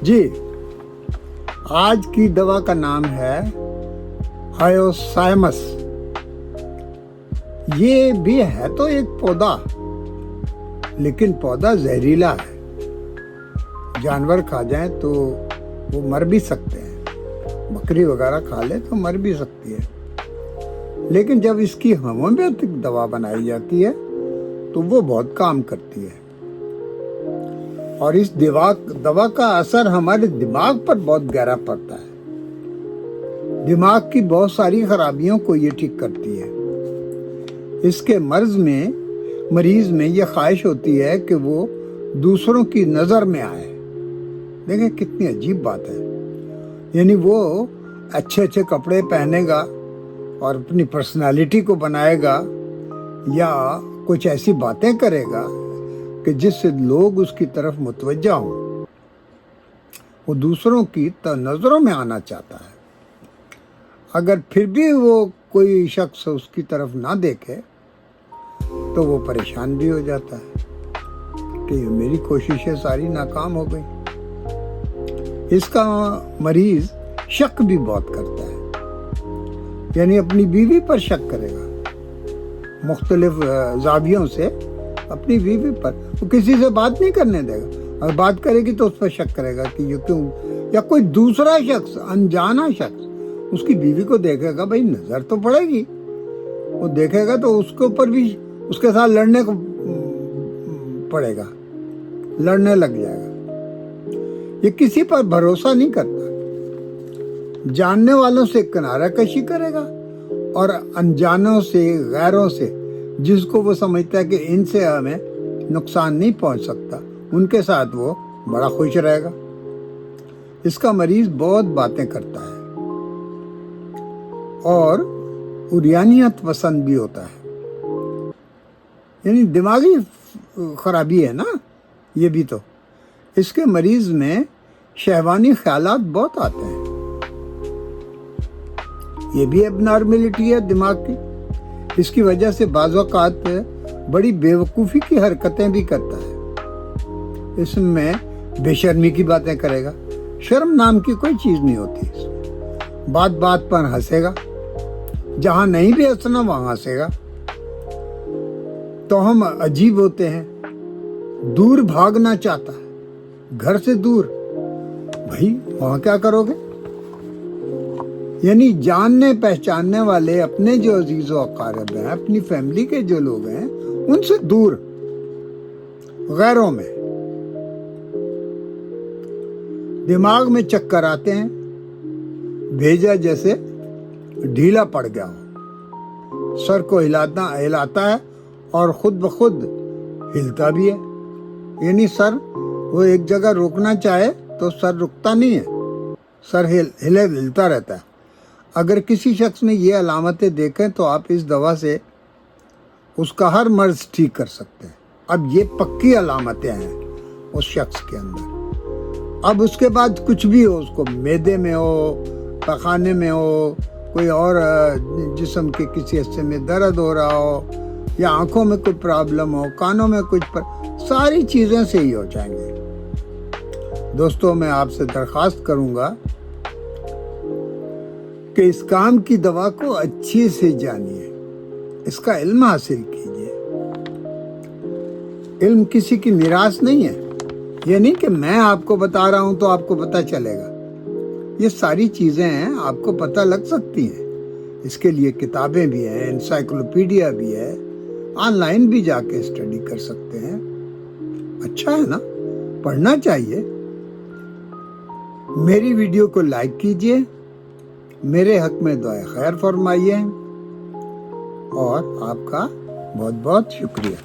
جی، آج کی دوا کا نام ہے ہائیوسائمس۔ یہ بھی ہے تو ایک پودا، لیکن پودا زہریلا ہے۔ جانور کھا جائیں تو وہ مر بھی سکتے ہیں، بکری وغیرہ کھا لے تو مر بھی سکتی ہے، لیکن جب اس کی ہومیوپیتھک دوا بنائی جاتی ہے تو وہ بہت کام کرتی ہے، اور اس دوا کا اثر ہمارے دماغ پر بہت گہرا پڑتا ہے۔ دماغ کی بہت ساری خرابیوں کو یہ ٹھیک کرتی ہے۔ اس کے مریض میں یہ خواہش ہوتی ہے کہ وہ دوسروں کی نظر میں آئے۔ دیکھیں کتنی عجیب بات ہے، یعنی وہ اچھے اچھے کپڑے پہنے گا اور اپنی پرسنالٹی کو بنائے گا، یا کچھ ایسی باتیں کرے گا کہ جس سے لوگ اس کی طرف متوجہ ہوں۔ وہ دوسروں کی نظروں میں آنا چاہتا ہے۔ اگر پھر بھی وہ کوئی شخص اس کی طرف نہ دیکھے تو وہ پریشان بھی ہو جاتا ہے کہ میری کوششیں ساری ناکام ہو گئی۔ اس کا مریض شک بھی بہت کرتا ہے، یعنی اپنی بیوی پر شک کرے گا، مختلف زاویوں سے اپنی بیوی پر۔ وہ کسی سے بات نہیں کرنے دے گا، اگر بات کرے گی تو اس پر شک کرے گا کہ یہ کیوں، یا کوئی دوسرا شخص، انجانا شخص اس کی بیوی کو دیکھے گا، بھائی نظر تو پڑے گی، وہ دیکھے گا تو اس کے اوپر بھی اس کے ساتھ لڑنے کو پڑے گا، لڑنے لگ جائے گا۔ یہ کسی پر بھروسہ نہیں کرتا، جاننے والوں سے کنارہ کشی کرے گا، اور انجانوں سے، غیروں سے، جس کو وہ سمجھتا ہے کہ ان سے ہمیں نقصان نہیں پہنچ سکتا، ان کے ساتھ وہ بڑا خوش رہے گا۔ اس کا مریض بہت باتیں کرتا ہے اور عریانیت پسند بھی ہوتا ہے، یعنی دماغی خرابی ہے نا یہ بھی تو۔ اس کے مریض میں شہوانی خیالات بہت آتے ہیں، یہ بھی اب نارملٹی ہے دماغ کی۔ اس کی وجہ سے بعض اوقات بڑی بے وقوفی کی حرکتیں بھی کرتا ہے۔ اس میں بے شرمی کی باتیں کرے گا، شرم نام کی کوئی چیز نہیں ہوتی اس میں۔ بات بات پر ہنسے گا، جہاں نہیں بھی ہنسنا وہاں ہنسے گا۔ تو ہم عجیب ہوتے ہیں، دور بھاگنا چاہتا ہے، گھر سے دور۔ بھائی وہاں کیا کرو گے؟ یعنی جاننے پہچاننے والے، اپنے جو عزیز و اقارب ہیں، اپنی فیملی کے جو لوگ ہیں، ان سے دور، غیروں میں۔ دماغ میں چکر آتے ہیں، بھیجا جیسے ڈھیلا پڑ گیا ہو، سر کو ہلاتا ہے اور خود بخود ہلتا بھی ہے، یعنی سر وہ ایک جگہ روکنا چاہے تو سر رکتا نہیں ہے، سر ہلتا رہتا ہے۔ اگر کسی شخص میں یہ علامتیں دیکھیں تو آپ اس دوا سے اس کا ہر مرض ٹھیک کر سکتے ہیں۔ اب یہ پکی علامتیں ہیں اس شخص کے اندر۔ اب اس کے بعد کچھ بھی ہو، اس کو معدے میں ہو، پخانے میں ہو، کوئی اور جسم کے کسی حصے میں درد ہو رہا ہو، یا آنکھوں میں کوئی پرابلم ہو، کانوں میں کچھ ساری چیزیں صحیح ہو جائیں گے۔ دوستوں، میں آپ سے درخواست کروں گا کہ اس کام کی دوا کو اچھے سے جانیے، اس کا علم حاصل کیجیے۔ علم کسی کی میراث نہیں ہے، یہ نہیں کہ میں آپ کو بتا رہا ہوں تو آپ کو پتہ چلے گا۔ یہ ساری چیزیں ہیں، آپ کو پتہ لگ سکتی ہیں۔ اس کے لیے کتابیں بھی ہیں، انسائکلوپیڈیا بھی ہے، آن لائن بھی جا کے اسٹڈی کر سکتے ہیں۔ اچھا ہے نا، پڑھنا چاہیے۔ میری ویڈیو کو لائک کیجیے، میرے حق میں دعائے خیر فرمائیے، اور آپ کا بہت بہت شکریہ۔